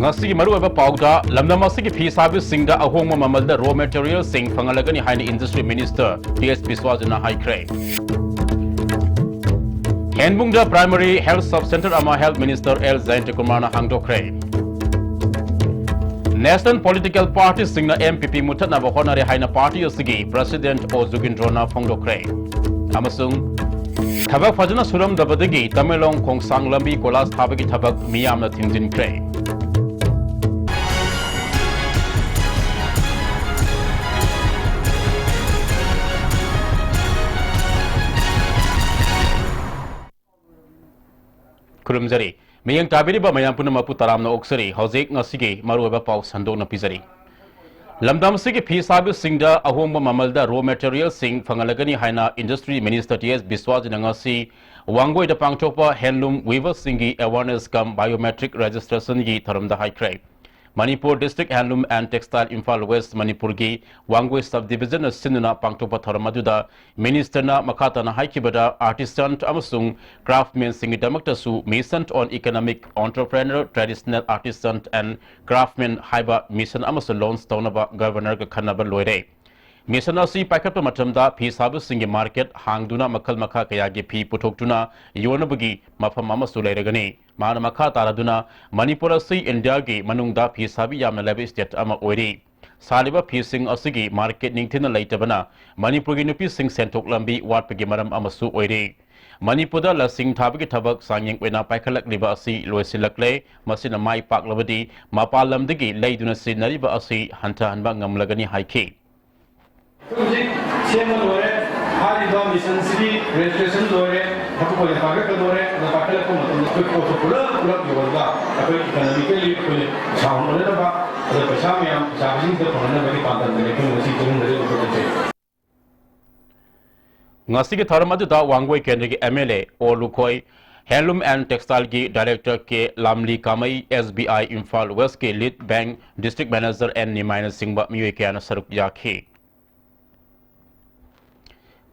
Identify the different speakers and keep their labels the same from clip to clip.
Speaker 1: ngasi maruaba pauda lamdam asigi phi service singda ahongma mamalda raw material sing phangalagani haina industry minister TS Biswajana haikre Henbungda primary health sub center ama health minister L Zaintekumana hangdokre National political party singna MPP mutana bahonare haina party asigi president O Zugindrona phongdokre amasung thabak fajana suram dabadagi Tamelong khongsang lambi kolas thabagi thabak miyamna thingjinkre Kurumjari, mayang tabiri ba mayang puna mapu taram na oksari, hauzik nga sige maruwa pau sandok na pizari. Lamdam sige phi service singda ahong ba mamalda raw material sing phangalagani haina industry minister TS Biswajana nga si wangoi da pangchokpa handloom weaver singi awareness kam biometric registration gi tharamda haikrai. Manipur District Handloom and Textile Imphal West Manipur gi Wangwe Subdivision Sinuna Pangtopa Tharamaduda Minister na Makata na Haikibada Artisan amasung Craftsmen Singidamakta su Mission on Economic Entrepreneur Traditional Artisan and Craftsmen Haiba Mission amasu loans taunaba Governor ka Khanaba loire Mission asi paikapta matamda phi service singi market hangduna makal makha kayagi phi puthokduna yonabugi mafam amasu leiragani mana makha taraduna Manipur asi India gi manungda phi sabi yamna lebe state ama oiri saliba phi sing asigi market ningthina leitabana Manipur gi nupi sing sentok lambi watpagi maram amasu oiri Manipurda la sing thabagi thabak sangyeng wena paikhalak liba asi loisilakle masina mai paklabadi mapalamdagi leiduna sinariba asi hanta hanba ngamlagani haiki
Speaker 2: Same lore, hard is on mission city, registration lore, have to call a packet lore, the packet of Yoga, economically sound on the Pashamiam, charging the Panavari Panther, the King the Ngasiki Tharamadu Wangway Kendrick MLA or Lukoi, Handloom and Textile Gi Director K. Lamli Kamai, SBI Imphal West K. Lead Bank District Manager and Nimana Singba Muekiana Saruk Yaki.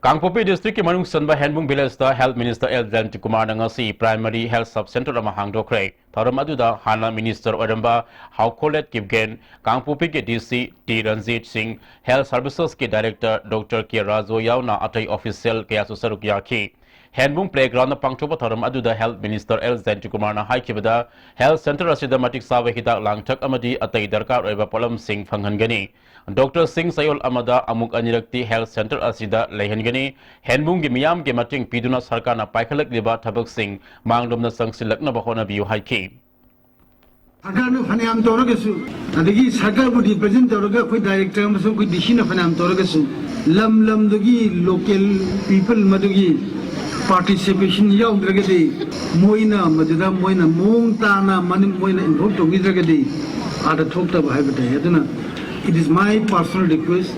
Speaker 2: Kangpopi district ki manung sanba handbung village da health minister L Zaintekumana ngasi primary health sub center ama hangdokre tharam aduda hana minister oramba haukolet kibgen Kangpopi ke DC T Ranjit Singh health services ke director Dr K Rajo yauna atai official ke asu saruk yaki handbung playground na pangchopa tharam aduda health minister L Zaintekumana haikibada health center asida matik sawe hida langthak amadi atai darkar oiba polam sing fanghangani Dr. Singh Sayol Amada Amuk Anirakti Health Center Asida Lehengani Handbung gi miyam ge mating piduna sarkar na paikhalak liba thabak sing manglom na sangsilakna bahona biu haiki
Speaker 3: sarkar nu phanayam tawragasu adagi sarkar bu represent tawraga koi director amsung koi DC na phanayam tawragasu lam dagi local people madugi participation yaudragadi moina maduda moina mong ta na manim moina involved togidragadi ada thokta bhaibata aduna It is my personal request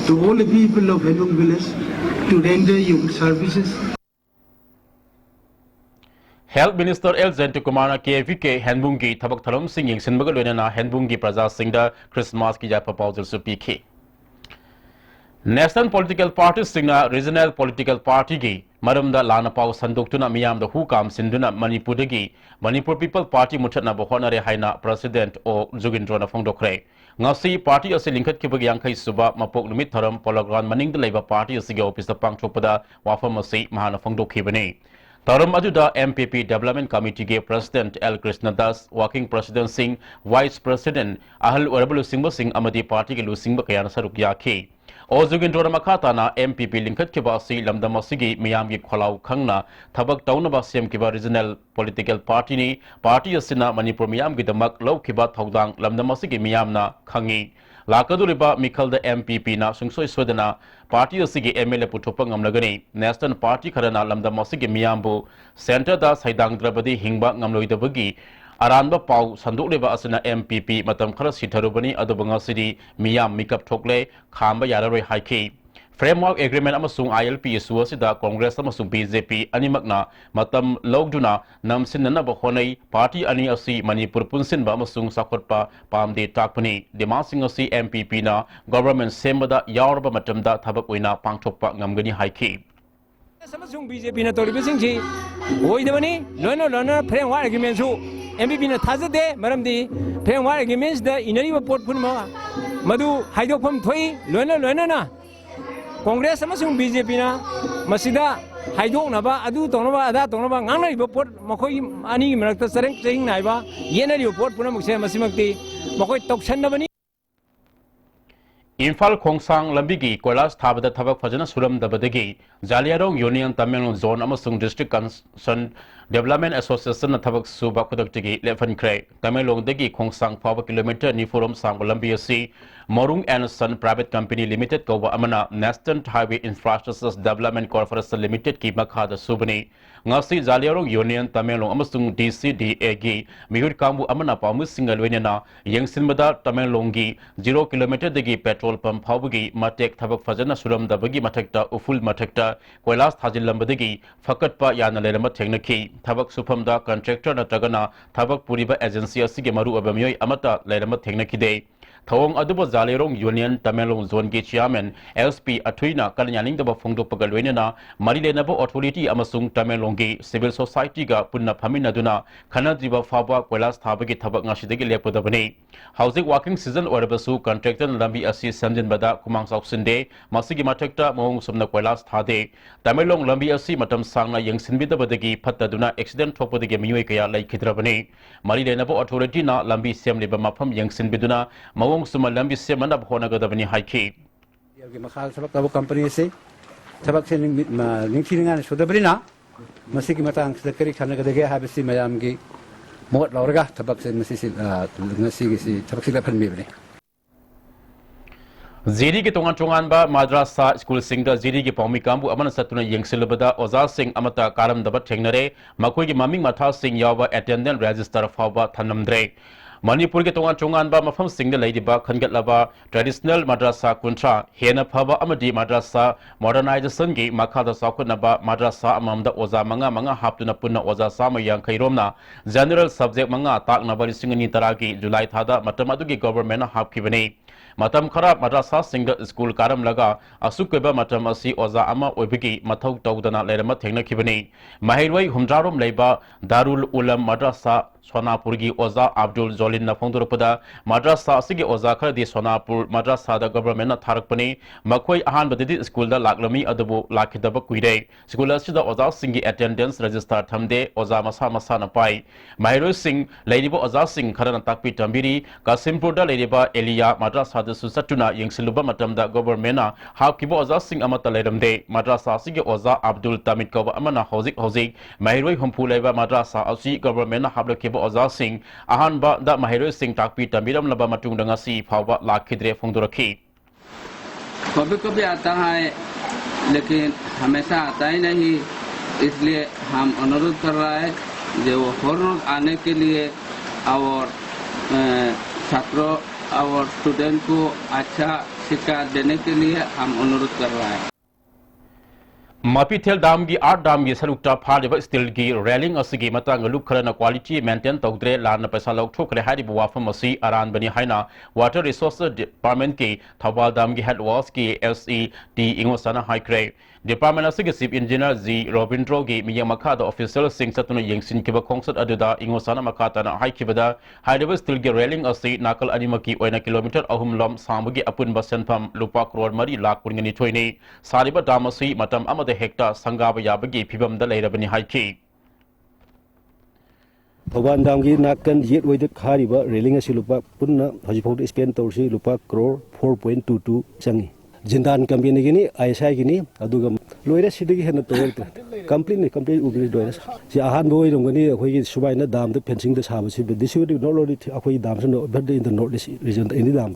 Speaker 3: to all the people of Handbung village to render your services.
Speaker 1: Health Minister L Zaintekumana KVK Handbung gi thabak thalam sing yingsinbaga loina Handbung gi praja singda Christmas ki ja proposal su pikhi National political party singna regional political party gi maramda lana pau sandoktuna miyam da hukam sinduna Manipur People Party muthatna bahonare haina president O Zugindrona phongdokre ngasi party ase lingkhat ki bagi yangkhai suba mapok numit tharam polagram maning da leiba party ase ge office da pangchopada wafam ase mahana phongdokhibani taram aduda MPP development committee ge president L Krishnadas working president Singh vice president Ahal Warabulu Singh amadi party ge lusing ba kayana saruk yakhi O Zugindrona makata na MPP lingkhat ki ba ase lamdam asigi miyam gi kholau khangna thabak tauna ba sem ki ba regional political party ni party asina Manipur miyam gi damak lau ki ba thaudang lamdam asigi miyam na khangi lakaduriba mikhal da MPP na sungsoi swedana party asigi MLA puthopa ngamlagani national party kharana lamdam asigi miyam bu center da saidang drabadi hingba ngamloidabagi Aranba pau sanduk leba asina MPP matam khara sitharubani adubanga sidi miyam mikap thokle khamba yararoi haiki framework agreement amasung ILP isu asida Congress amasung BJP animakna matam logduna namsinna ba honai party ani asi Manipur punsin ba amasung sakotpa pamde takpani demasing asi MPP na government sembada yarba matamda thabak oina pangthokpa ngamgani haiki
Speaker 4: Samasung BJP na tolibisingchi oidabani lono framework agreement su MPP na thazade maramdi फेंग वार agreements द इनरी पोट पुनम मधु हाइदोफम थोई लोना कांग्रेस अमसुंग बीजेपी ना मसिदा हाइदोनबा अदु तोनबा अदा तोनबा ngangnariba pot makoi ani marakta sareng ching naiba yenari pot punamukse masimakti makoi toksanabani
Speaker 1: Infal Khongsang Lambigi Koilas Tabada Tabak Fajana Suram Dabadagi Jaliarong Union Tamil Zone Amasung District Concern Development Association Tabak Suba Kudaktigi Lefan Cray Tamilong Degi Khongsang 4 kilometer Nifurum Sang Lambia Sea Morung and Son Private Company Limited Koba Amana National Highway Infrastructure Development Corporation Limited Ki Makhada Subani Ngasi Jaliarong Union Tamilong Amasung DCDA Gi Mihur Kambu Amana Pamus Single Winana Yang Sinbada Tamilongi 0 kilometer Degi Petrol Pump Haubugi Matek Tabak Fajana Suram Dabagi Matekta Uful Matekta Koilas Tajil Lambadagi Fakatpa Yana Lelama Techniki Tabak Supamda Contractor Natagana Tabak Puriba Agency Asigi Maru Abamyoy Amata Lelama Techniki Day Thong Aduba Zalerong Union Tamelong Zone Gate Chairman LSP Atwina Kalyaning Daba Fungdo Pagalwenana Marilenabo Authority Amasung Tamelongi Civil Society Ga Punna Pamina Duna Kanadiba Faba Koilas Tabagi Tabak Nashidagi Lepodabani Housing Working Season Orabasu Contractor Lambi Asi Sandin Bada Kumang South Sinde Masigi Matekta Mong Sumna Koilas Tade Tamelong Lambi Asi Matam Sangna Yang Sinbida Badagi Pataduna Accident Topodagi Muyakaya Like Kidrabani Marilenabo Authority Na Lambi Semli Bamapam Yang Sinbiduna Mawong Suma Lambi Semana Bhonagadabani Haiki
Speaker 5: Makal Sabak Tabu Company say Tabak Linking and Sudabrina Masiki Matang Secretary Kanagade Habisi Mayamgi Mot Lauraga Tabak and Mrs. Nasigi Tabak Mibri
Speaker 1: Ziri ki tongan ba madrasa school singda ziri ki paumi kambu amana satuna yengsilbada Oza Singh amata karam daba thengnare makoi ki maming matha Singh yawa attendant register fawa thanamdre Manipur ke tongan ba mafam singda leidiba khangatlaba traditional madrasa kuntra hena phaba amadi madrasa modernization gi makhada sakunaba madrasa amamda oza manga haptuna punna oza sama yang khairomna general subject manga takna bari singani taragi July thada matamadu gi government hapkibani Matam Kharab Madrasa Single School Karam Laga Asukeba Matamasi Oza Ama Obigi Matau Taudana Lerama Technakibani Mahirway Humjarum Leba Darul Ulam Madrasa Sonapurgi Oza Abdul Zolin Nafondurpada Madrasa Sigi Oza Kardi Sonapur Madrasa the government Tharakpani Makoi Ahan Badidi School the Laklami Adabu Lakidaba Kuide School Asida Oza Singi attendance register Tamde Oza Masana Pai Mahirway Singh Ladiba Oza Singh Karana Takpi Tambiri Kasimpurda Ladiba Elia Madrasa Susatuna Yingsiluba Matamda government Hakibo Oza Singh Amata Ledamde Madrasa Sigi Oza Abdul Tamid Kova Amana Hozik Mahirway Humpuleva Madrasa Asi government Hablakibo Oza Singh Ahan Ba Da Mahirway Singh Takpi Tamiram Laba Matung Dangasi Pawa Lakidre Fungduraki
Speaker 6: कभी कभी आता है लेकिन हमेशा आता ही नहीं इसलिए हम अनुरोध कर रहा है जो हर रोज आने के लिए और छात्रों और स्टूडेंट को अच्छा शिक्षा देने के लिए हम अनुरोध कर रहा है
Speaker 1: Mapitel Dam gi Art Dam gi Salukta Phaliba Steel gi Railing Asigi Matang Lukharana quality maintain Togdre Lana Pesa Lokthokre Hadi Wafam Asi Aran Bani Haina Water Resources Department ki Thawal Dam gi Head Was ki SED Ingosana High Grade Department Asigi Chief Engineer Z Robindro gi Miyamakha the official Sing Satuna Yingsin Kiba Kongsat Aduda Ingosana Makata High Kibada Hideaway Steel gi Railing Asi Nakal Animaki Oina kilometer Ahum Lom Samugi Apun Basan Pam Lupa Crore Mari Lak Pungani Toini Sariba Damasi Matam Amade Hector Sangaba Yabagi Pibam the Lairabani Haiki.
Speaker 7: Pawan Damgi Nakan yet with the Kariba, railing a silupa, Puna, Hajipot spent Torsi, Lupa Crore, 4.22 Changi. Jindan Campinigini, Aisagini, Adugam, Loira City had a toilet. Completely Ugly doors. See, a hand boy, when he is Subina Dam, the fencing the Sabbath, but this would not only Akui Dams, but in the northeast region, any dam.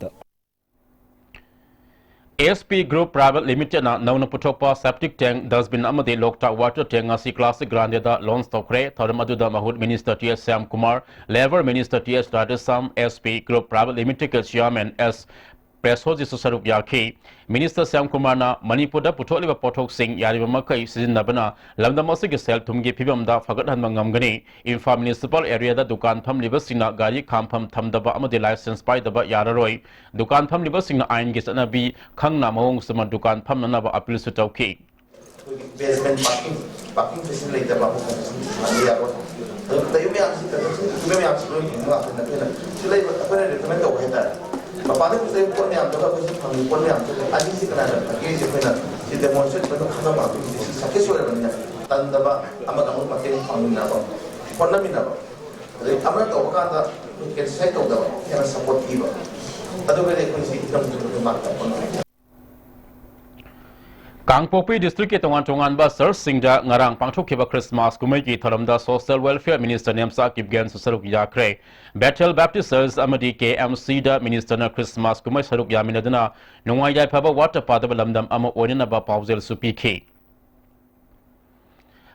Speaker 1: ASP Group Private Limited na Nauna Putopa Septic Tank Dustbin Amade Lokta Water Tank Asi Classic Grande da Lons Tokre, Tadamaduda Mahud Minister T.S. Sam Kumar, Labor Minister T.S. Radesam, ASP Group Private Limited Chairman S. Presoji Susarup Yaki, Minister Sam Kumar na Manipur da Putoliva Potok Singh Yaribamakai Sizin Nabana, Lamdamasig Sel Tumgi Pibam da Fagatan Mangamgani, Infa Municipal Area da Dukan Pam Libasina Gari Kampam Tamdaba Amade license by the Yararoi, Dukan Pam Libasina Ain Gisanabi, Kangna Mong Suma Dukan Pam Nanaba Apil Sutauki.
Speaker 8: Basement parking facility ไม่อยากสิรู้ถึงว่าเป็นนักเรียนที่เลยเพื่อนเด็กไม่โตให้ได้มาปาร์ตี้ผู้ชายคนเนี่ยตัวผู้ชายทำคนเนี่ยอันนี้สิขนาดนั้นที่สิเป็นที่เดโมนเซตเป็นขนมอะไรที่สักแค่ส่วนอะไรเนี่ยตันดับอามาทำมาเต็มฟังมินาบคนนั้นมินาบเลยอามาตัวกันก็เกิดใช้ตัวเดียวที่มันสปอร์ตทีบแต่ตัวเด็กคนสิทำตัวมากแต่คนนั้น
Speaker 2: Kangpopi district ke tongan ba Sir Singda ngarang pangthok kheba Christmas kumai ki tharamda Social Welfare Minister Nemsa Kipgen saruk yakre Bethel Baptist Church amadi KMC da Minister na Christmas kumai saruk yaminadana nungwai yai phaba water padaba lamdam ama oinana ba pawzel supi ke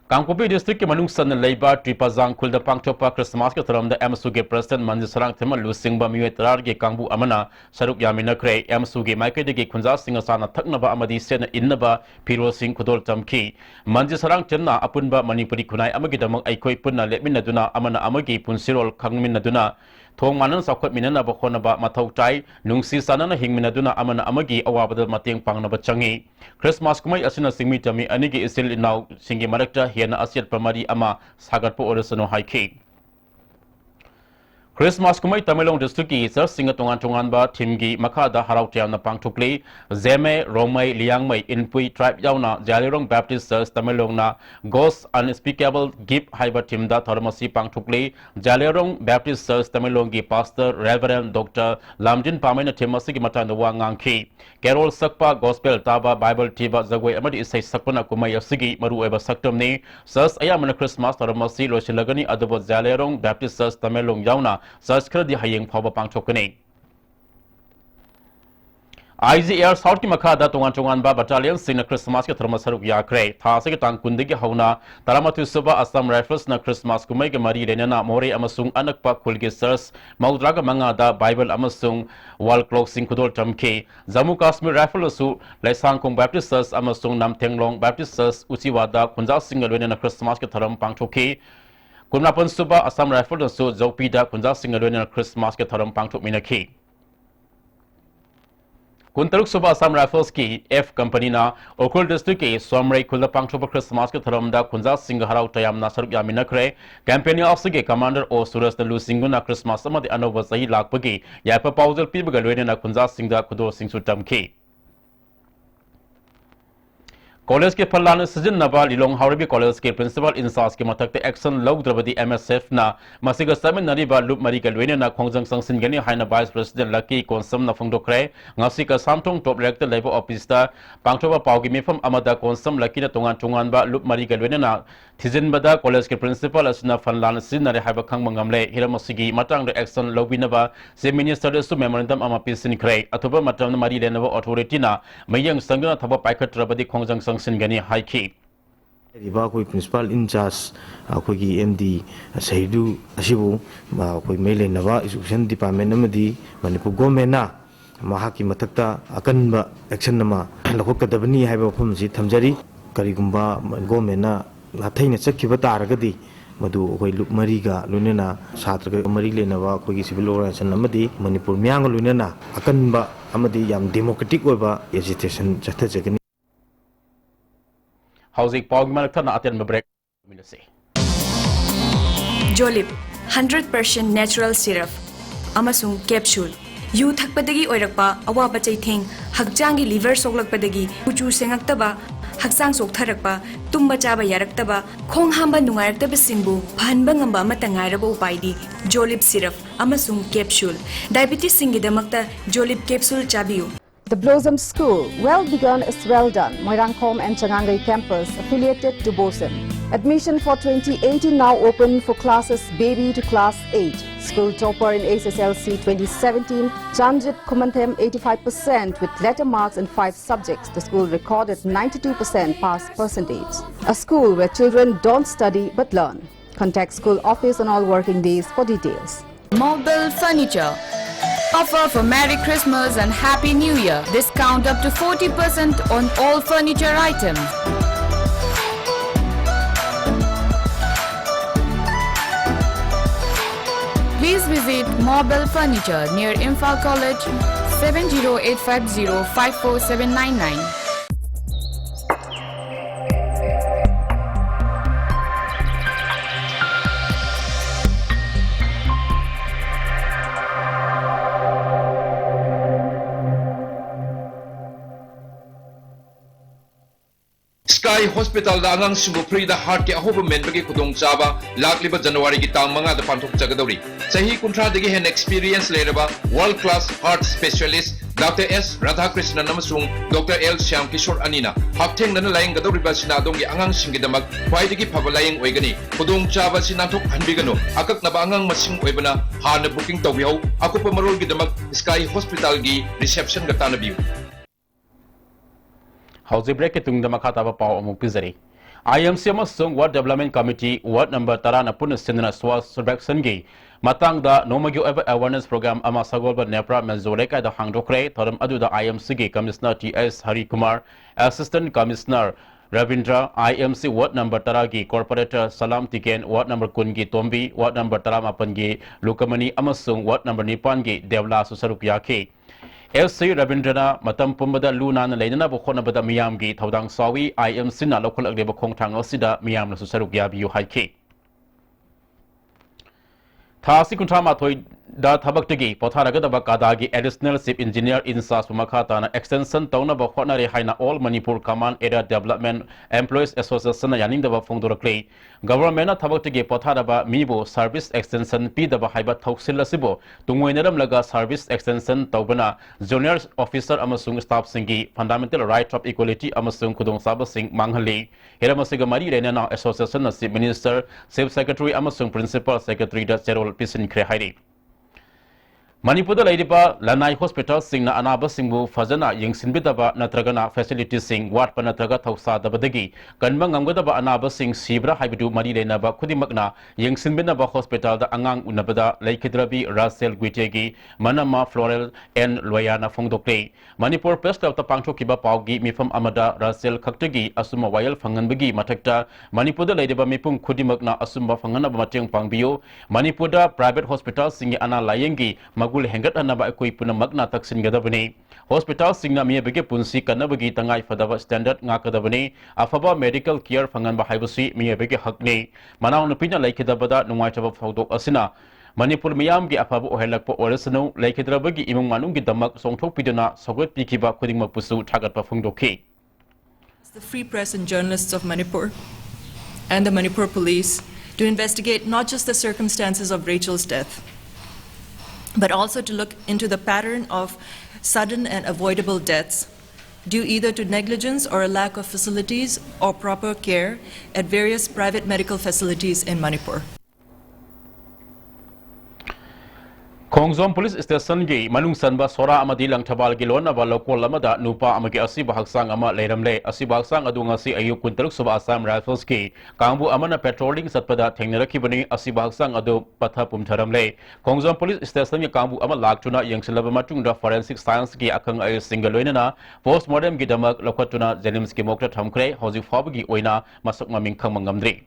Speaker 2: Kangpopi district ke manung san leiba Tripazang khulda pangthopa Christmas ke tharamda MSU ge President Manji Sarang Thema Lusing ba miwe tarar ge kangbu amana saruk yamina kre MSU ge maike de ge khunja singa sana thakna ba amadi sena inna ba Piro Singh Khudol Tamki Manji Sarang Themna apun ba Manipuri khunai amagi damang aikoi punna lepminna duna amana amagi punsirol khangminna duna thong manan sakhot minana ba khona ba mathau tai nungsi sanana hingmina duna amana amagi awabada mateng pangna ba changi Christmas kumai asina singmi tami anigi isil inau singi marakta hiana asiat pramari ama sagat po orasano haiki Christmas kumai Tamilong district ki sir singa tongan ba timgi makada harau tiam na pangthukli Zeme Romai Liangmai Inpui tribe yauna Jalirong Baptist Church Tamilong na Ghost Unspeakable Gift haiba timda tharmasi pangthukli Jalirong Baptist Church Tamilong gi pastor Reverend Dr. Lamjin Pamai na themasi gi mata na wangangki Carol sakpa gospel taba Bible tiba zagoi amadi isai sakpana kumai asigi maru eba saktam ni Church ayamana Christmas tharmasi losilagani adubo Jalirong Baptist Church Tamilong yauna Saskar di hayeng phaba pangthokani IGR South ki makada tongan ba battalion sing na Christmas ke tharma saruk yakre tha se ke tang kundi ke hauna taramatu suba Assam Rifles na Christmas kumai ke mari renana more amasung anakpa khulge sirs maudraga mangada Bible amasung wall clock sing khudol tamke Jammu Kashmir Rifles su Laisang Kong Baptist Church amasung Namthenglong Baptist Church Uchiwada Kunja singal na Christmas ke tharam pangthoki Kumnapan suba Assam Rifle su Jopida Kunja singalona Christmas ke tharam pangthok minaki Kuntaruk suba Assam Rifles ki F company na Okul district ke Somrei khulda pangthok Christmas ke tharam da Kunja sing harau tayam na saruk yaminakre campaign officer ke commander o Suraj Dalu Singuna Christmas amadi anova sahi lakpagi yapa pawzel pibaga loina Kunja sing da kudo sing sutamki College ke Pallana Sajin Naba Lilong Haurabi College ke Principal Insas ke Matakte Action Logdrabadi MSF na Masiga Samin Nariba Lup Marika Luene na Kongjang Sangsin Gani Haina Vice President Lucky Konsam na Fungdokre Ngasika Samtong Top Director Labor Officer Pangtoba Paugi Mifam Amada Konsam Lucky na Tungan ba Lup Marika Luene na Tizin Bada College ke Principal Asina Fanlan Sin Nare Haiba Kang Mangamle Hiramasigi Matang de Action Lobinaba Se Minister su Memorandum Ama Pisin Kre Atuba Matam na Mari Lenova Authority na Mayang Sangana Thaba Paikat Rabadi Kongjang Sangsin Gani Haiki
Speaker 9: Riba koi principal in charge koi ki MD Sahidu asibu koi mele nawa education department amadi Manipur government na mahaki matakta akan ba action nama lakok kadabani haiba phum si thamjari karigumba government na lathaina chakkiba taragadi madu koi lup mariga lunena satra ga mari lenawa koi civil organization amadi Manipur myang lunena akan ba amadi yam democratic oiba agitation chatha jagani
Speaker 2: Housing Pog Malakana Aten Mabrek Minase
Speaker 10: Jolip 100% natural syrup Amasung capsule Yu thakpadagi oirakpa awaba chaitheng hakjangi liver soklakpadagi kuchu sengaktaba haksang soktharakpa tumba chaba yaraktaba khong hamba nungairataba singbu phanba ngamba amata ngairaba upaidi Jolip syrup Amasung capsule diabetes singidamakta Jolip capsule chabiu
Speaker 11: The Blossom School, well begun is well done. Moirangkom and Changangai campus affiliated to BOSEM. Admission for 2018 now open for classes baby to class 8. School topper in SSLC 2017, Janjit Kumantem 85% with letter marks in 5 subjects. The school recorded 92% pass percentage. A school where children don't study but learn. Contact school office on all working days for details.
Speaker 12: Mobile Furniture. Offer for Merry Christmas and Happy New Year. Discount up to 40% on all furniture items. Please visit Mobile Furniture near Imphal College 70850 54799.
Speaker 13: Sky Hospital da angang simbu free da heart ke ahoba men bagi kudong chaba lakliba January ki tang manga da panthok chagadori sahi kuntra dagi hen experience leraba world class heart specialist Dr. S. Radhakrishnan amasung Dr. L. Shyam Kishore Anina haptheng nana laying gadoriba sina dong gi angang singidamak khwaidagi phaba laying oigani kudong chaba sinathok hanbigano akak na ba angang masing oibana hana booking tawbiho akupa marol gi damak Sky Hospital gi reception ga tanabiu
Speaker 1: House break tung da makata ba pau amuk pizari IMC amasung Ward Development Committee Ward number 10 na pun sinna swas selection gi matang da nomagyo awareness program ama sagolba nepra menzole ka da hangdokre thoram adu da IMC gi commissioner TS Hari Kumar assistant commissioner Ravindra IMC Ward number 10 gi corporator Salam Tiken Ward number kun gi Tombi Ward number 38 gi Lukamani amasung Ward number 9 gi Devla susaruk yakhe SC Ravindra matam pumbada luna na leina bo khona bada miyam gi thodang sawi IMC na lokol agde bo khongthang asida miyam na susaruk ya biu haike Thasi kuntra ma thoi da thabak tigi potharaga da bakada gi additional chief engineer in sas makata na extension tawna bo khona re haina all Manipur command area development employees association na yaning da ba phongdorakle government na thabak tigi pothara ba mibo service extension p da ba haiba thoksil asibo tungoinaram laga service extension tawbana junior officer amasung staff singi fundamental right of equality amasung khudong saba sing manghali heramasiga mari rena na association na chief minister chief secretary amasung principal secretary da cherol pisin kre hairi Manipur da laidiba Lanai Hospital singna anaba singbu fazana yingsinbidaba natragana facility sing ward pa natraga thausa dabadagi kanma ngamgadaba anaba sing sibra haibidu mari lenaba khudimakna yingsinbinaba hospital da angang unabada laikhidrabi Russell Gwitegi Manama Floral and Loyana Fongdokle Manipur Press Club ta pangthokiba paugi mifam amada Russell khaktagi asuma wayal fanganbagi mathakta Manipur da laidiba mipum khudimakna asumba fanganaba mateng pangbiyo Manipur da private hospital singi ana layengi hengat anaba koi puna magna taksin gadabani hospital singna mi bege punsi kanabagi tangai fadaba standard nga kadabani afaba medical care fangan ba haibusi mi bege hakni manaw nupina laikidabada nungwai chaba phawdok asina Manipur miyam gi afaba ohelakpo oresano laikidrabagi imung manung gi damak songthok pidana sogot pikiba khudingmak pusu thagat pa phungdokhi
Speaker 14: The Free Press and journalists of Manipur and the Manipur police to investigate not just the circumstances of Rachel's death, but also to look into the pattern of sudden and avoidable deaths due either to negligence or a lack of facilities or proper care at various private medical facilities in Manipur.
Speaker 1: Khongzom Police Station gi manung sanba sora amadi lang thabal gi lon aba lokol amada nupa amagi asi bahaksang ama leiramle asi bahaksang adu ngasi ayuk kuntaluk suba Assam Rifles ki kangbu amana patrolling satpada thengnaraki bani asi bahaksang adu patha pumtharamle Khongzom Police Station gi kangbu ama laktuna yangsilaba matungda forensic science gi akhang ay single postmortem gi damak lokatuna jenims ki mokta thamkre hoji fob gi oina masuk maming khang mangamdri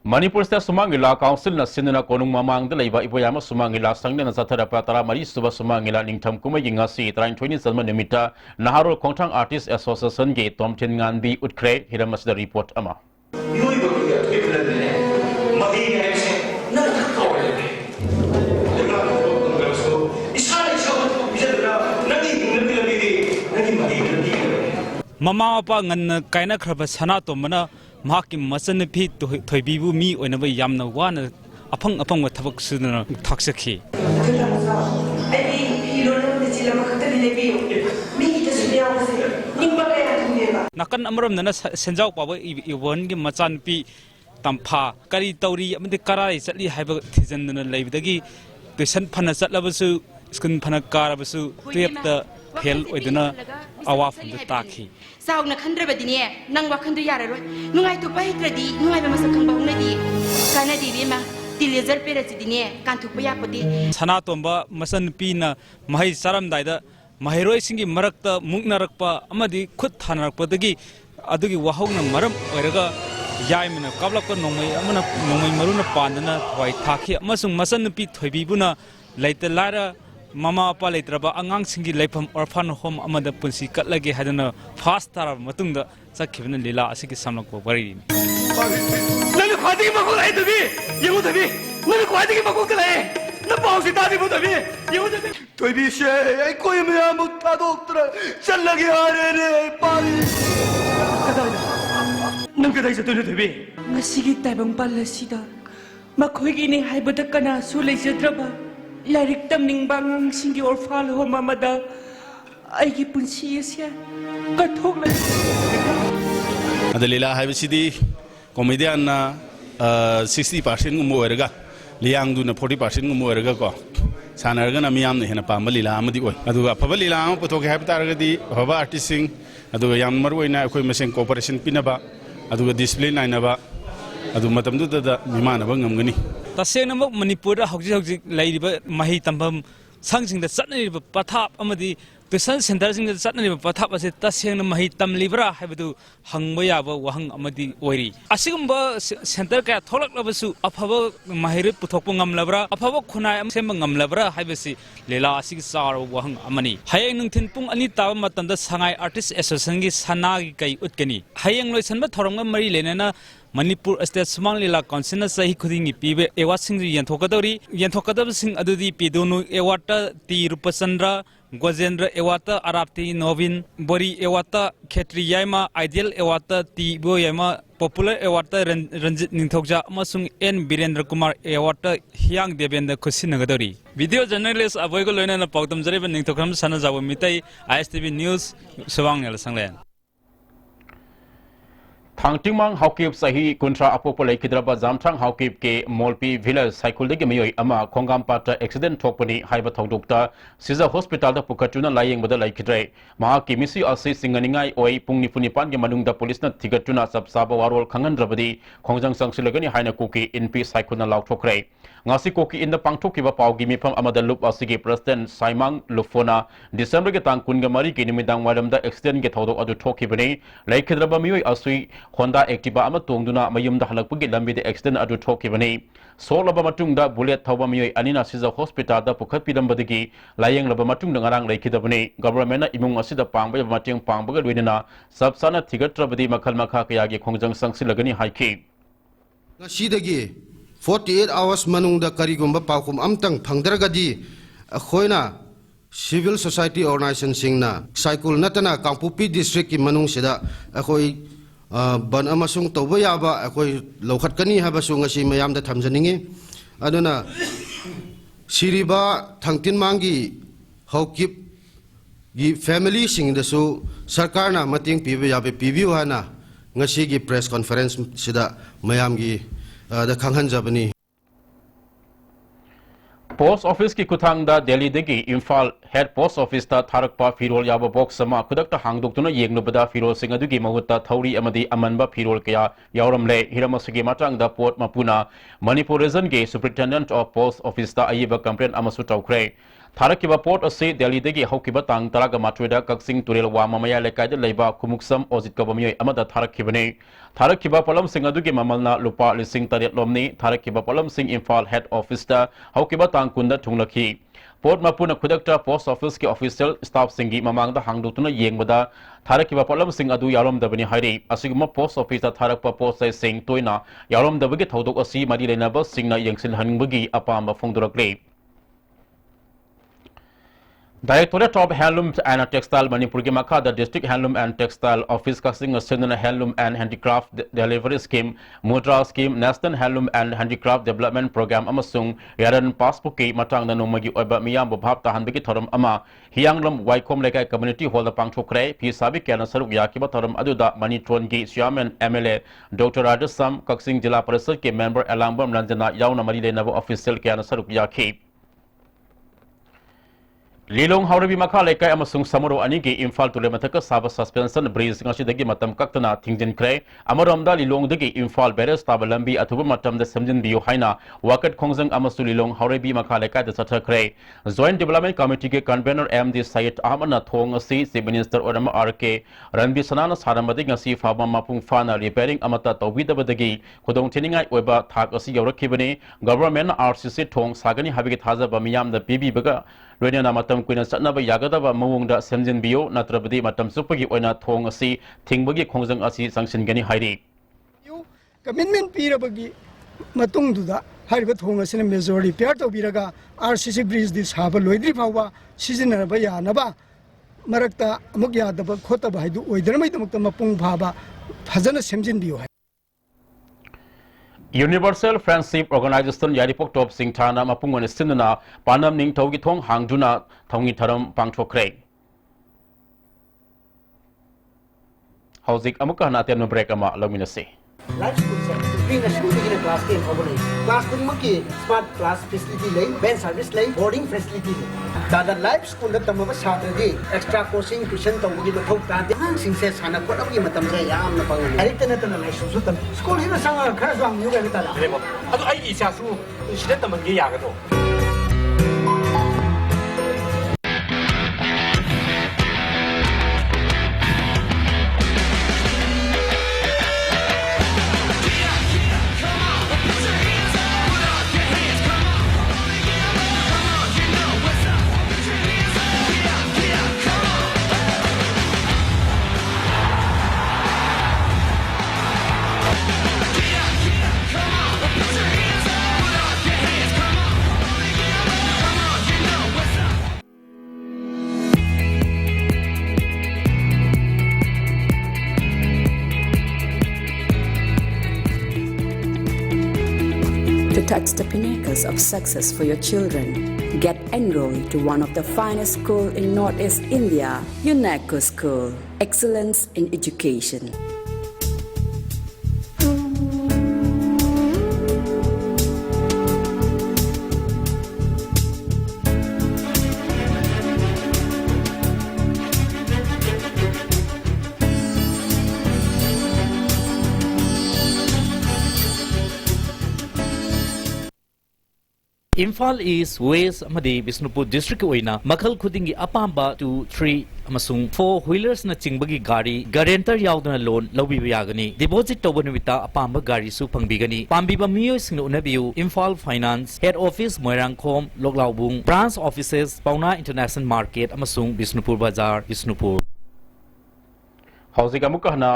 Speaker 1: Manipur State Sumangila Council na sinuna konung mamang dalaiba iboyama Sumangila sangna na sathara patara mari suba Sumangila ningtham kumagi ngasi 20 salman nimita Naharul Kongtang Artist Association ge tomtin nganbi utkre hiramas da report ama
Speaker 15: Mama apa ngan kaina khraba sana to mana mahaki masan phi thoibibu mi oinaba yamna wana apang wa thabak sudana thaksakhi nakan amram nana senjau pawa iwan gi machan pi tampha kari tauri amde karai chatli haiba thijan nana leibdagi tuition phana chatlabasu skun phana karabasu tuyapta fail oiduna awa from the takhi
Speaker 16: sauna khandrabadine nang wakhandu yararoi nungai to pahitradi nungai ba masak khangba hunadi kana dibima tilezer peratidine kanthukpa yapodi
Speaker 15: sana tomba masan pina mahai saram daida mahiroi singi marakta muknarakpa amadi khut thanarakpadagi adugi wahongna maram oiraga yaimina kablakpa nongmai amana nongmai maruna pandana wai thakhi amasung masan pi thoibibuna laita lara Mama apa leitraba angang singi leifam orphan home amada punsi katlage hadana fast tar matungda sakhibna lila asiki samlak bari
Speaker 17: nanu khadi ma ko lai tabi yengu tabi nanu khadi ma ko lai na pausi tadi bu tabi Toibi se ai koi me amuk ta doktra chal lagi hare ne pari. Nang kadai sa toibi toibi.
Speaker 16: Ngasigi taibang palasida. Makoy ini haibada kana sulay jadraba. Larik tamning bangang singi orfal ho mamada. Ay gipun siya siya. Kathok lang.
Speaker 18: Adalila haibasidi comedian na 60% ngumo erga liang du na 40% ngumo erga ko sana erga na miyam ne hena pamba lila amadi oi aduga phaba lila am putok haib taragadi phaba artist sing aduga yam maru oina akoi mesen cooperation pinaba aduga discipline aina ba adu matam du da mimana ba ngamgani
Speaker 15: tasena mok manipur hauji hauji lairiba mahi tambam sangsing da satnariba pathap amadi tuition center sing da satnariba pathap ase tasena mahi tamlibra haibadu hangba yaba wahang amadi oiri asigumba center ka tholak labasu afaba mahire puthokpa ngamlabra afaba khunai am semba ngamlabra haibasi lela asig sar wahang amani hayeng nungthin pung ani tawa matanda sangai artist association gi sana gi kai utkani hayeng loisanba thorongma mari lenena Manipur State Sumang Lila Council sahi khudingi pibe award sing yanthokadari sing adudi pidonu award ti Rupachandra Gojendra award arapti Novin Bori award Khetri Yaima Ideal award ti Bo Yaima Popular award Ranjit Ningthokja amasung N Birendra Kumar award Hyang Devendra Khusinagadari video journalist aboigo loina na pawtam jare Ningthokram sana jabu mitai ISTV News Sawang el sanglen
Speaker 2: Thangtingmang Haukip Sahi Kuntra Apopolai Kidraba Zamtang Haukip ke Molpi Village Cycle de Gamioi Ama Kongam Pata accident Tokpani Haiba Thokdukta Siza Hospital da Pukatuna Laying Bada Laikidre Maha Kimisi Asi Singaningai Oi Pungni Punipan Yamanung da Police na Tigatuna Sabsaba Warol Kangan Rabadi Kongjang Sangsilagani Haina Kuki in P Cycuna Lautokre Ngasi Koki in the Pangtokiba Pau Gimipam Amada Loop Asigi President Saimang Lufona December Getang Kungamari Kinimidang Wadam da accident get Hodo Adu Tokibani Laikidraba Mioi Asui Honda Activa ama tongduna mayum da halakpugi lambi de accident adu thokibani solaba matungda bullet thawba miyoi anina siza hospital da pukhat pidambadagi layeng laba matungda ngarang laikidabani government na imung asida pangba mateng pangbaga luinina sabsana thigatrabadi makhal makha kayagi khongjang sangsilagani haiki
Speaker 19: ngasidagi 48 hours manungda karigumba paukum amtang phangdaragadi akhoina civil society organization singna cycle natana Kangpupi district ki manung sida akhoi ban amasung tawba yaba akoi lokhat kani habasu ngasi mayam da thamjaningi aduna siriba thangtin mangi hokip gi family sing da su sarkar na mating pibe yabe pibiu hana ngasi gi press conference sida mayam gi da khanghan jabani
Speaker 2: Post Office ki kuthang da Delhi degi Imphal Head Post Office ta Tharakpa Firol yaba box sama kudakta hangdoktuna yengnubada Firol sing adugi mahutta thauri amadi amanba Firol kaya yauramle hiramasigi matang da Port Mapuna Manipur region ge Superintendent of Post Office ta ayiba complaint amasu tawkre Tharakiba Port ase Delhi degi haukiba tang taraga matweda kaksing turel wa mamaya lekai da leiba kumuksam ozit ka bamioi amada tharakibane Tharakiba Palam Singh adugi mamalna lupa lising taret lomni Tharakiba Palam Singh Imphal Head Office ta haukiba tang kunda thunglakhi Port Mapuna Kudakta Post Office ki official staff singi mamangda hangdutuna yengbada Tharakiba Palam Singh adu yarom dabani hairi asiguma Post Office ta Tharakpa Post sai sing toina yarom dabagi thodok asi mari lenaba singna yengsil hanbagi apamba phongdurakle Directorate of Handloom and Textile Manipur ki makha the District Handloom and Textile Office kasing a Handloom and Handicraft Delivery Scheme Mudra Scheme National Handloom and Handicraft Development Program amasung yaran passport ki matang na nomagi oiba miyam bobhap tahan bigi thoram ama hiyanglom waikom lekai community hall da pangthokre phi sabi kana saruk yakiba thoram aduda Manitron gi Chairman MLA Dr. Radasam Kaksing Jila Parishad ke member Alambam Ranjana yauna mari lenabo official kana saruk yaki Lilong Haurabi Makha Lekai amasung Samaro Anigi Imphal to Lemataka Saba Suspension Breeze Ngasidagi Matam Kaktana Tingjin Kre Amaramda Lilong Dagi Imphal Beres Tabalambi Atuba Matam the Samjin Bio Haina Wakat Kongzang Amasu Lilong Haurabi Makha Lekai the Sata Kre Joint Development Committee ke Convener MD Sayed Ahmad Thong Si Minister Orama RK Ranbi Sanana Saramadi Ngasi Faba Mapung Fana repairing Amata Tawida Badagi Kodong Tiningai Weba Thak Asi Yorakibani Government RCC Thong Sagani Habit Haza Bamiam the Bibi Baga Loina Matam Queen Satnaba Yagadaba Mawungda Semjin Bio Natrabadi Matam Supagi Oina Thong Asi Tingbagi Kongzang Asi Sanction Gani Hairi
Speaker 20: Commitment Pirabagi Matung Duda
Speaker 3: हारिबा थोंग असिना majeure repair तौबिरगा RCC bridge दि साबा लोइद्रि फावबा सिजनरबा यानबा मरक्ता अमुक यादबा खोतबा हाइदु ओइदरमैदमक्ता मपुंग फाबा फजना सेमजिनबियो है
Speaker 1: Universal Friendship Organization Yaripok Top Singh Thana Mapungon Sinana Panam Ning Togi Thong Hangduna Tongi Taram Pangchokre. Hauzik Amuka Natian break ama Luminasi.
Speaker 20: Life school set bring a school in a class 10 over class 10 maki smart class facility lay van service lay boarding facility dada life school da tamaba chhatra di extra coaching tuition tawgi da thok ta de hang sing se sana ko agi matam se yam na pang ari tana tana lai su su tam school hina sanga khara swang yu ga ta la lebo adu ai isa su shida tam ge ya ga to
Speaker 21: To touch the pinnacles of success for your children, get enrolled to one of the finest schools in Northeast India, UNESCO School. Excellence in education.
Speaker 22: Imphal East, West amadi Bisnupur District oina makhal khudingi apamba 2, 3 amasung 4 wheelers na chingbagi gari guarantor yaudana loan lawbi yagani deposit tawba numita apamba gari su pangbigani pambiba miyoi singno unabiu Imphal Finance Head Office Moirangkhom Loklaubung Branch Offices Pauna International Market amasung Bisnupur Bazaar Bisnupur.
Speaker 1: Hauzik Amuka na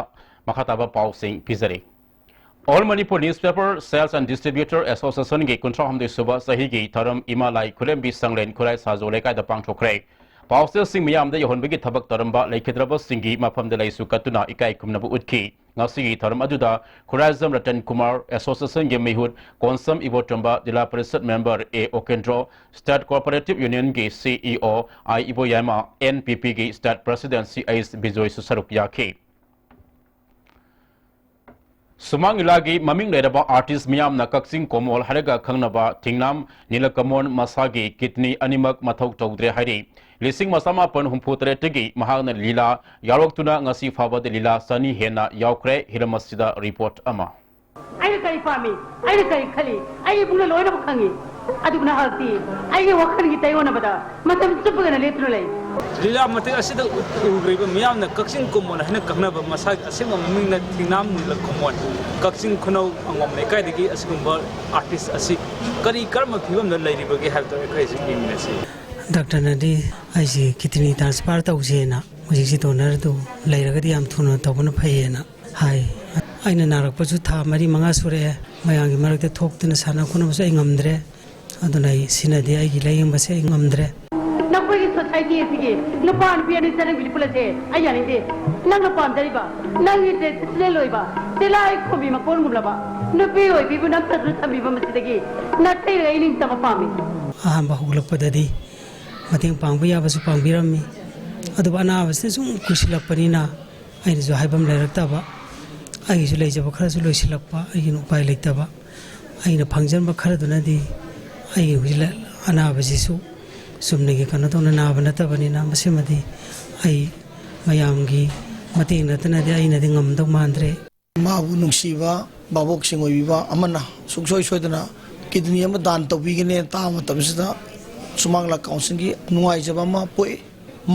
Speaker 1: makataba pausing pizari. All Manipur Newspaper Sales and Distributor Association ge kuntra hamde suba sahi ge tharam imalai kulembi sanglen kurai sajole kai da pangthokre pause sing miyam da yohon begi thabak taramba laikhidraba singi mafam da laisu katuna ikai kumnabu utki ngasi tharam aduda Kurazam Ratan Kumar Association ge mehut konsam ibotramba Jila Parishad member A Okendro State Cooperative Union ge CEO I Iboyama NPP ge State President CIS Bijoy Susaruk yakhe Sumang ilagi maming leraba artist miyam na kaksing komol haraga khangnaba thingnam Nilakamon Masagi kidney animak mathok tawdre hari lising masama pon humputre tegi mahagna lila yaroktuna ngasi fabad lila sani hena yaukre hiramasida report ama
Speaker 23: ai kai fami ai kai khali ai bungna loina bakhangi adugna halti ai wakhan gi tayona bada matam chupgana letru lai
Speaker 15: Lila mati asida ugriba miyam na kaksing komon hena kahnaba masag asima maming na thingnam Nilakamon kaksing khunau angom ne kai degi asgumba artist asi kari karma phibam na lairibage habta kai singi minasi
Speaker 24: Dr. Nadi aisi kitni transpar tausena mujisi donor do lairagadi am thuno tawna phayena hai aina narak pasu tha mari manga sure mayangi marakte thoktuna sana khuna basa ingamdre adunai sinadi ai gilayang basa ingamdre
Speaker 23: nakoi society sige nupan piani sanang bilpulase ayani de nang nupan dariba nang ite leloiba tilai khobi makon mulaba nupi oi bibu nak tru thabiba masidagi natai reining tama pami
Speaker 24: ahamba huglakpadadi mating pangba yabasu pangbirami aduba anabasne sum kusilakpanina ainasu haibam lairaktaba aisu leijaba kharasu loisilakpa ainu upai leitaba aina phangjanba kharadunadi ai hujila anabasisu sumnegi kanatona naba natabanina masimadi ai mayamgi mating natanadi ainadi ngamdau mandre
Speaker 25: mabu nungsiba babok singoiba amana suksoi soidana kidney ama dan tawbigene ta matamsida Sumangla Council gi nuai jaba ma poi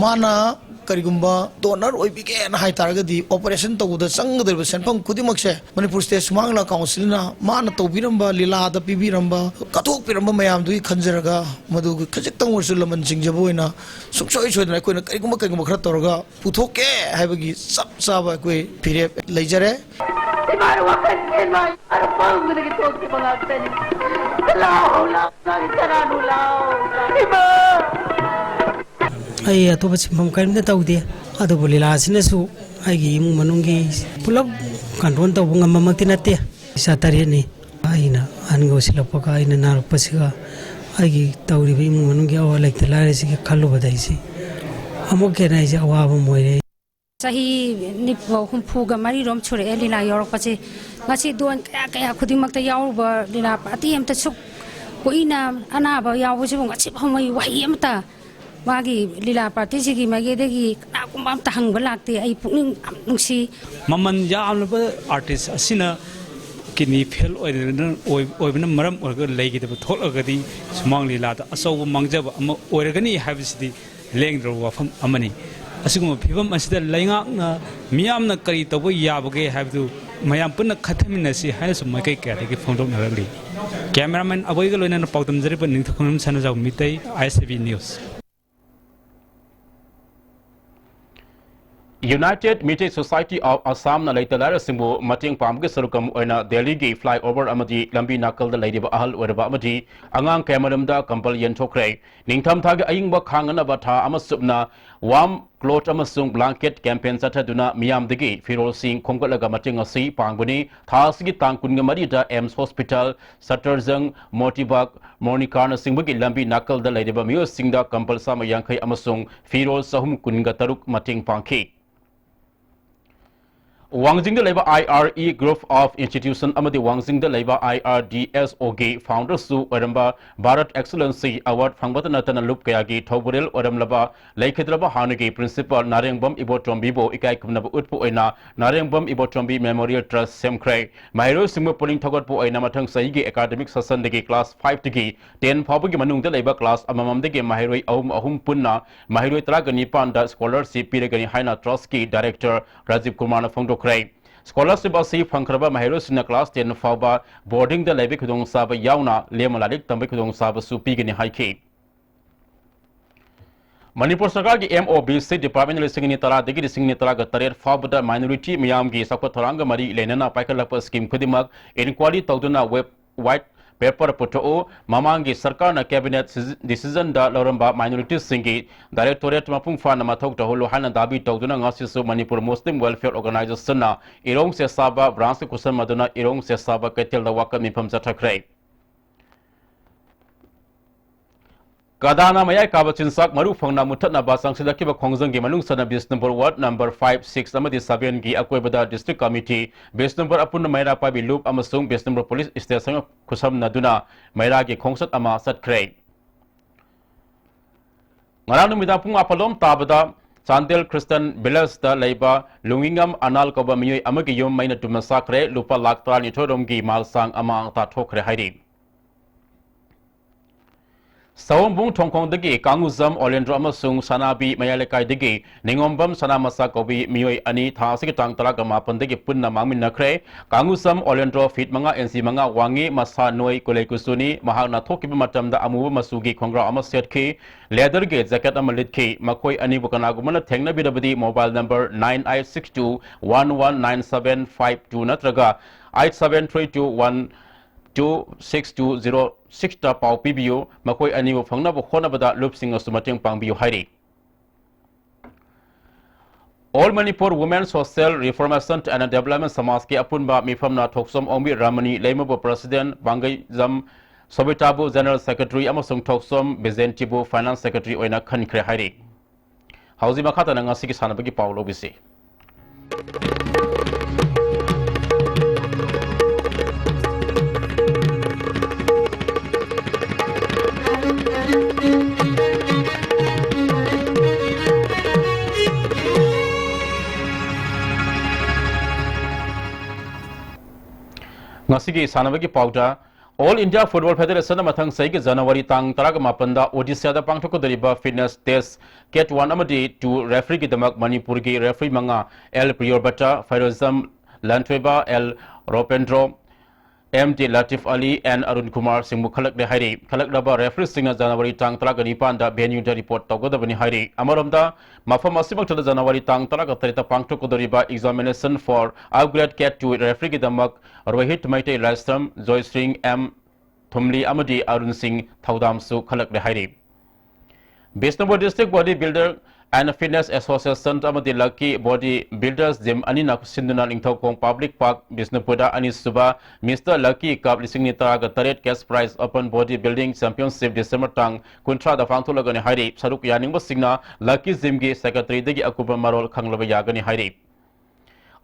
Speaker 25: mana karigumba donor oibige na hai taragadi operation tawuda sangder senpam kudimakse Manipur State Sumangla Council na mana tawbiramba lila da pibiramba kathok piramba mayam dui khanjaraga madu khajitang ursul jingjaboina suksoi soidna koina karigumba khara toraga puthoke haibagi sab saba koi pire leijare
Speaker 23: Timar wakan ken mai ar pang gune ki tok ki bangak tani lao lao sang tara nu lao iba
Speaker 24: ai atoba chimpam karimda tawde adu bolila sinasu aigi imu manungi pulap kanron taw ngamamati natte satari ni aina ango silapaka aina narupasiga aigi tawri imu manungi awa like talare si khallu badaisi amoke nai je awaba moire
Speaker 4: sahi ni humpu ga mari rom chore elila yorok pache ngasi don kaya kaya khudimak ta yaw ba lila pati am ta suk ko ina ana ba yaw bu sibong ngasi phamai wahi am ta wagi lila party sigi mage degi na kumbam ta hang balakte ai pukning nungsi
Speaker 15: maman ya amna artist asina kini fail oibna maram orga leigi da thol agadi sumang lila da asaw mangjaba ama organi habisidi lengdro wafam amani asigum phibam asida lainga na miyam na kari tabo yabage habdu mayam punna khathamina si haina sumai kai ka degi phondok narali cameraman aboy ga loina na pawtam jari pa ningthakhnum sana jaw mitai ISB news.
Speaker 2: United Meteor Society of Assam na laitalara simbu mating pamge sarukam oina Delhi gi flyover amadi lambi nakal da ladiba ahal oraba amadi angang kamaram da kampal yen thokre ningtham thag aying ba khangana ba tha amasubna warm cloth amasung blanket campaign sataduna miyam degi Firol Singh khongkalaga mating asi pangbuni thasgi tangkunga marida Ems Hospital Satarjang Motibak Monikana Singbagi lambi nakal da ladiba miyo singda kampal sama yangkai amasung Firol Sahum kunga taruk mating pangki Wangjing the Labour IRE Group of Institution Amadi Wangjing the Labour IRDSOG Founder Su Oramba Bharat Excellency Award Fangbatanatana Lup Kayagi Thoburil Oramlaba Laikhidraba Hanagi Principal Narengbam Ibotrombibo Ikai Kumnaba Utpu Oina Narengbam Ibotrombi Memorial Trust Semkray Mahiro Simu Pulling Togotpo Oina Matang Saigi Academic Sasandagi Class 5 Tigi 10 Pabagi Manung the Labour Class Amamamdagi Mahiro Ahum Punna Mahiro Tragani Panda Scholarship Piragani Haina Trotsky Director Rajiv Kumar Fondo Scholarship asi Fankraba Mahiro Sina Class 10 Fauba boarding the Levic Dong Saba Yauna Lemaladik Tambik Dong Saba Supigini Haiki Manipur Sarkar ki MOBC Department Lising Nitara Digi Lising Nitara Gatarir Fabda Minority Miyam gi Sakwataranga Mari Lenana Paikalapa Scheme Kudimak Inquiry Tauduna Web White Paper Puto Mamangi Sarkar na Cabinet Decision da Loramba Minorities Singi Directorate Mapung Fan Matok Holo Hana Dabi Tauduna Ngasisu Manipur Muslim Welfare Organization na Irong Se Saba Branch Kusan Maduna Irong Se Saba Ketil da Waka Mipam Zatakray Kadana Mayai Kabachin Sak Maru Fangna Mutana Basang Sidakiba Kongzangi Manung Sana Base number Ward number 5, 6 Amadi Sabian Gi Akwebada District Committee Base number Apuna Maira Pabi Loop Amasung Base number Police Station Kusam Naduna Maira Gi Kongsat Ama Sat Kray Ngaranu Midapung Apalom Tabada Chandel Christian Bilas da Laiba Lungingam Anal Koba Miyoy Amagi Yom Maina Tumasakre Lupa Laktra Nitorom Gi Malsang Ama Ta Tokre Haidi Sawambung Tongkong Dagi Kanguzam Olendro Amasung Sanabi Mayalekai Digi Ningombam Sanamasa Kobi Miyoy Ani Thasikitang Talaga Mapan Dagi Punna Mamin Nakre Kanguzam Olendro Fit Manga NC Manga Wangi Masa Noi Kulekusuni Mahana Tokiba Matam da Amu Masugi Kongra Amaset Ki Leather Gate Zakat Amalit Ki Makoi Ani Bukanagumana Tengna Bidabadi Mobile number 9862 119752 Natraga 8732 2620 ta pau PBU Makoi Anibu Fangna Bada Lupsing of Sumating Pangbiu Hairi. All Manipur Women Social Reformation and Development Samaski Apunba Mifamna Toksom Omi Ramani Lemabo President Bangai Zam Sobitabu General Secretary Amasung Toksom Bezentibu Finance Secretary Oina Kankre Hairi. Hausi Makata Nangasiki Sanabagi Paulo Bisi. Ngasigi Sanabagi Pauda All India Football Federation Matang Saiki January Tang Taraga Mapanda Odisha da Pangtoko Deriba Fitness Test Ket 1 Amadi to referee Gidamak Manipur gi referee Manga El Priorbata Fairozam Lantweba El Ropendro MD Latif Ali and Arun Kumar Singh Khalak de Hari Khalak Laba referee Singa January Tang Taraga Nipanda Benue da report Togoda Bani Hari Amaramda Mafam Asimak to the January Tang Taraga Tarita Pangtoko Deriba examination for upgrade Ket to referee Gidamak Rohit Maite Lastam Joy Singh M Thumli amadi Arun Singh Thaudam su khalak le hairi Bisnupur District Body Builder and Fitness Association amadi Lucky Body Builders Gym anina sinduna Ningthokong Public Park Bisnupura ani suba Mr. Lucky Cup Lisingnita ga taret cash prize Open Body Building Championship December tang kuntra da fangthulaga ni hairi saruk yaning basingna Lucky Gym gi secretary degi akuba marol khanglaba yagani hairi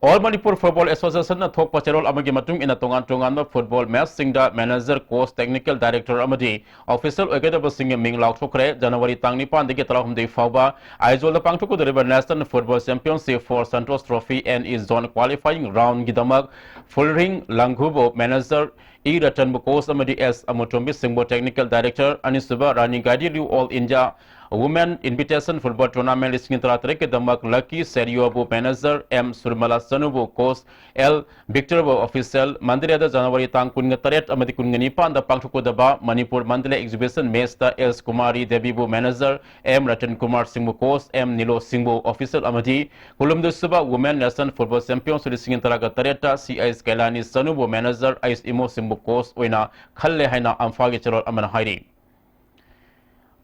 Speaker 2: All Manipur Football Association na thok pacherol amagi matung ina tongan football match singda manager coach technical director amadi official oigada sing ming lauk thokre January tang ni pan degi talahum de fawba aizol da pangthuk de national football championship for Santos Trophy and is zone qualifying round gidamak full ring langhubo manager E Ratan Bukos amadi S Amotombi Singbo technical director Anisuba running guide all India Women Invitation Football Tournament listing Tratre Damak Lucky Seriobu Manager M Surmala Sanubu Coach L Victor Official Mandira January Tang Kunataret Amadi Kungani Panda Pangtuko Daba Manipur Mandale Exhibition Mesta S Kumari Debibu Manager M Ratan Kumar Singbu Coach M Nilo Singbu Official Amadi Kulum Suba Women National Football Champions listing Tareta CIS Kailani Sanubu Manager Ais Imo Singbu Coach Oina Khalle Haina Amfagi Chero Aman Hairi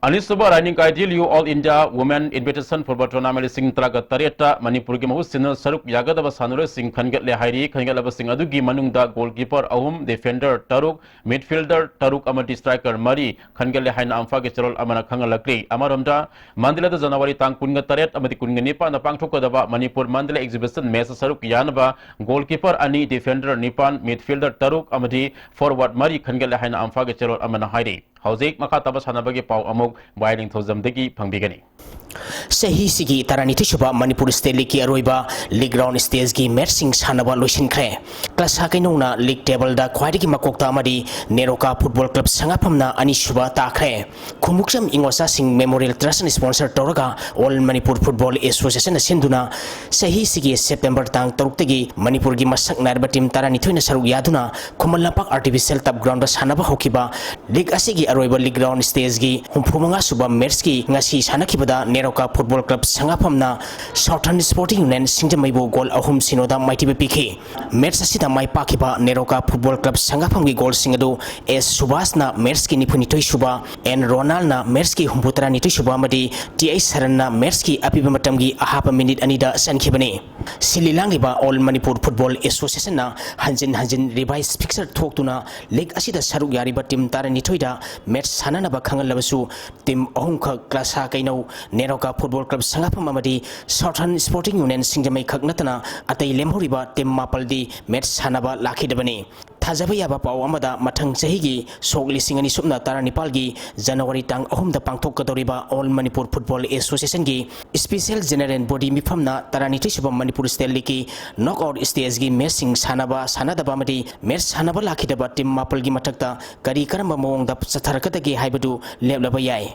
Speaker 2: Anisuba running ideal you all India Women Invitation Football Tournament sing traga tareta Manipur gi mahu sinal saruk yagada basanure sing khangat le hairi khangat laba sing adu gi manungda goalkeeper ahum defender taruk midfielder taruk amati striker mari khangat le haina amfa ge charol amana khangalakri amaromda mandila da January tang kunga taret amati kunga nipa na pangthok daba Manipur mandila exhibition match saruk yanaba goalkeeper ani defender nipan midfielder taruk amati forward mari khangat le haina amfa ge charol amana hairi Hauzik makataba sanabagi pau amuk Bailing Thozam Degi Pangbigani.
Speaker 5: Sahi Sigi Taraniti Shuba Manipur State League Aroiba League Round Stage Gi Mersing Sanaba Lusin Kre Class Hakinona League Table da Quadiki Makokta Amadi Neroka Football Club Sangapamna Ani Shuba Takre Kumuksam Ingosa Sing Memorial Trust and Sponsor Toraga All Manipur Football Association Sinduna Sahi Sigi September Tang Toruktegi Manipur Gi Masak Narba Team Taranito Saru Yaduna Kumalapak Artificial Top Ground Sanaba Hokiba League Asigi Aroiba League Round Stage Gi Humpumanga Suba Merski Ngasi Sanakibada Neroka Football Club Sangapamna Southern Sporting Union Singjamaibu goal ahum sinoda maitibe piki match asida mai pakiba Neroka Football Club Sangapamgi goal singadu S Subhasna Merski nipunitoi suba N Ronalna Merski humputra nitoi suba madi TI Saranna Merski apiba matamgi ahapa minute anida sankibani Sililangiba All Manipur Football Association na hanjin revise fixture thoktuna league asida saruk yariba team taranitoida match sanana ba khangal labasu team ahumkha class ha kaino Neroka Football Club Sangapam amadi Southern Sporting Union Singjamai khaknatana atai lemhoriba team mapaldi match sanaba lakhidabani Thajaba yaba pau amada mathang chahigi sok lisingani supna taranipalgi January tang ahumda pangthokadoriba All Manipur Football Association gi Special General Body mifamna taraniti subam Manipur State League knockout stage gi matching sanaba sanadaba amadi match sanaba lakhidaba team mapalgi mathakta kari karamba mawongda chatharakadagi haibadu leblaba yai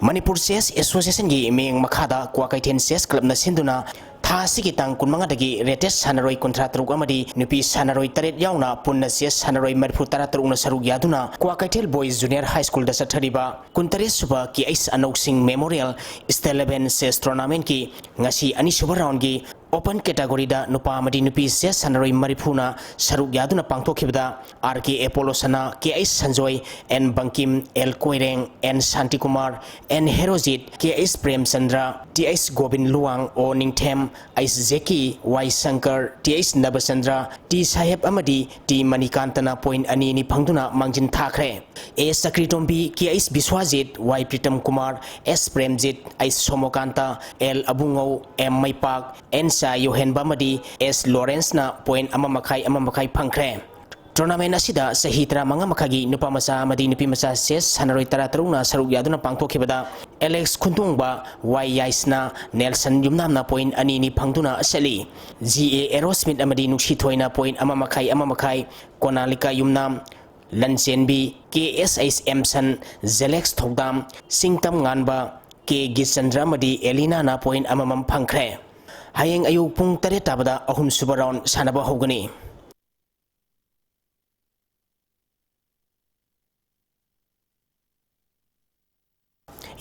Speaker 5: Manipur Chess Association gi meng makhada Kwakaiten Chess Club na sinduna tha sigi tang kunmanga dagi rated sanaroi kontra truk amadi nupi sanaroi taret yauna punna chess sanaroi marfu tara truk na saruk yaduna Kwakaitel Boys Junior High School da sathariba kuntare suba ki ais anok sing memorial Steleben Chess Tournament ki ngasi ani suba round gi Open category da nupa amadi nupi chess sanaroi marifuna saruk yaduna pangthokhibda RK Apollo Sana KS Sanjoy N Bankim L Koireng N Shanti Kumar N Herojit KS Prem Chandra TS Gobind Luang O Ningthem Ais Zeki Y Shankar TS Nabasandra T Saheb Amadi T Manikantana point ani ni phangduna mangjin thakre A Sakritombi KS Biswajit Y Pritam Kumar S Premjit Ais Somokanta L Abungo M Maipak N sa Yohen Bamadi S Lawrence na point amamakai pangkre Tournament asida sahitra mga makagi nupa masa amadi nupi masa ses sanaroi taratarung na saruk yaduna pangthokhibada Alex Kuntungba Y Yaisna Nelson Yumnam na point ani ni phangduna asali GA Aerosmith amadi nukshi thoina point amamakai Konalika Yumnam Lansenbi KSS Emson Zelex Thogdam Singtam Nganba K Gisandra Madi Elina na point amamam phangkre Hayeng ayuk pung taret tabada ahum suba round sanaba hogani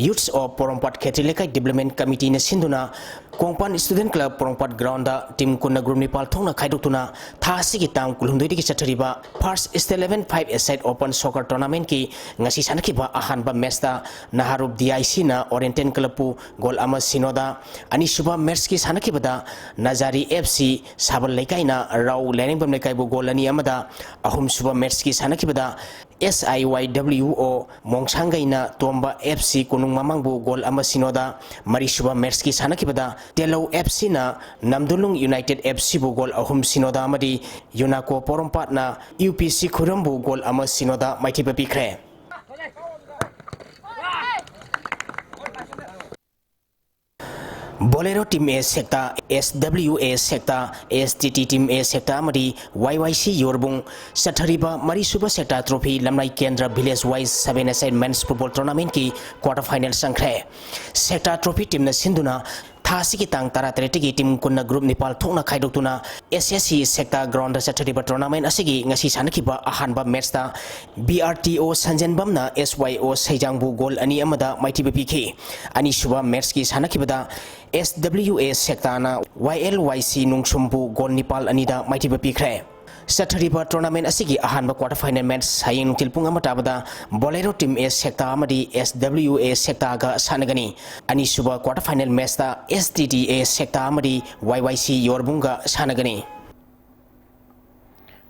Speaker 5: Youths of Porompat Khetri Development Committee na sinduna Kongpan Student Club Porompat Ground da team kunna group Nepal thongna khaidokuna tha sigi tang kulhumdoi ki chathariba First State 11-5-a-side Open Soccer Tournament ki ngasi sanakiba ahanba match da Naharub DIC na Oriental Club pu goal ama sinoda ani suba match ki sanakibada Nazari FC Sabal Lekai na Rau Leningbam Lekai bu goal ani amada ahum suba match ki sanakibada SIYWO Mongsangai na Tomba FC kunung mamangbu goal ama sinoda mari suba match ki sanakibada Telo FC na Namdulung United FC bu goal ahum sinoda amadi Yunako Porompat na UPC Kurambu goal ama sinoda maiti bapikre Bolero Team A Sector, SWA Sector, STT Team A Sector amadi YYC Yorbung Sathariba Marisuba Sector Trophy Lamnai Kendra Village Wise 7-a-side Men's Football Tournament ki quarter final sangkre Sector Trophy team na sinduna Thasi ki tang taratreti team kunna group Nepal thongna khaidokuna SSC Sector Ground Sathariba Tournament asigi ngasi sanakiba ahanba match da BRTO Sanjanbam na SYO Saijangbu goal ani amada maiti bapiki ani suba match ki sanakibada SWA Sector na YLYC Nungsumbu goal Nepal anida maiti bapikre Sathariba tournament asigi ahanba quarter final match saying tilpung amatabada Bolero Team A Sector amadi SWA Sector ga sanagani ani suba quarter final match da STTA Sector amadi YYC Yorbunga sanagani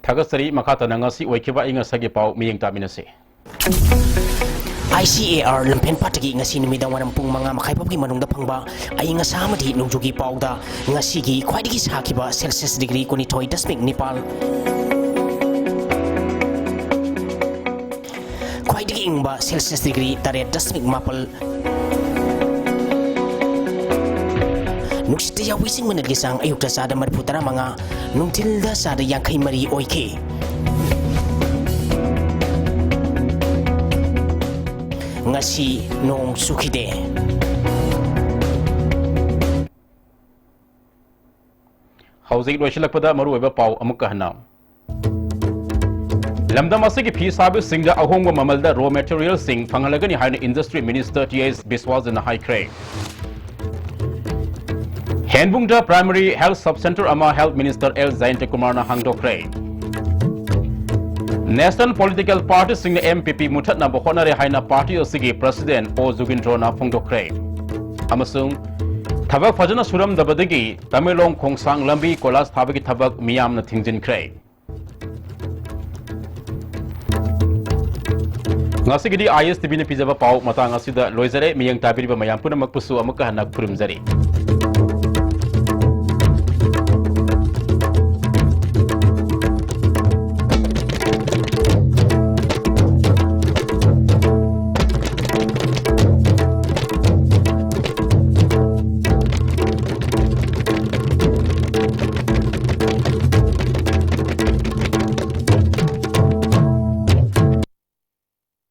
Speaker 2: Thagasari makata nangasi oikiba inga sagi pau miyeng taminase
Speaker 5: ICAR lampen patagi ngasi numidang wanam pung mga makaipapgi manungda pangba ay nga samadi nungjugi pauda ngasigi kwaidigi sakiba Celsius degree kunitoy dasmig Nepal kwaidigi ingba Celsius degree tare dasmig mapal nuksitiya wising manadgisang ayukta sada marputara mga nungtilda sada yangkay mari oike ngasi nong sukide
Speaker 2: Housing loisilakpada maruoiba pau amuka hanam Lamdam asigi fi service singda ahongwa mamalda raw material sing phangalagani haina industry minister TS Biswas in high crane Henbungda primary health sub center ama health minister L Zainte Kumar na hangdokre National Political Party sing MPP mutat na bohonare haina party asigi president O Zugindro na phongdokre amasung thabak fajana suram dabadagi Tamilong khongsang lambi kolas thabagi thabak miyam na thingjinkhre ngasigidi ISTV na pijaba pau matang asida loizare miyang tabiriba mayam punamak pusu amaka hanak purimjari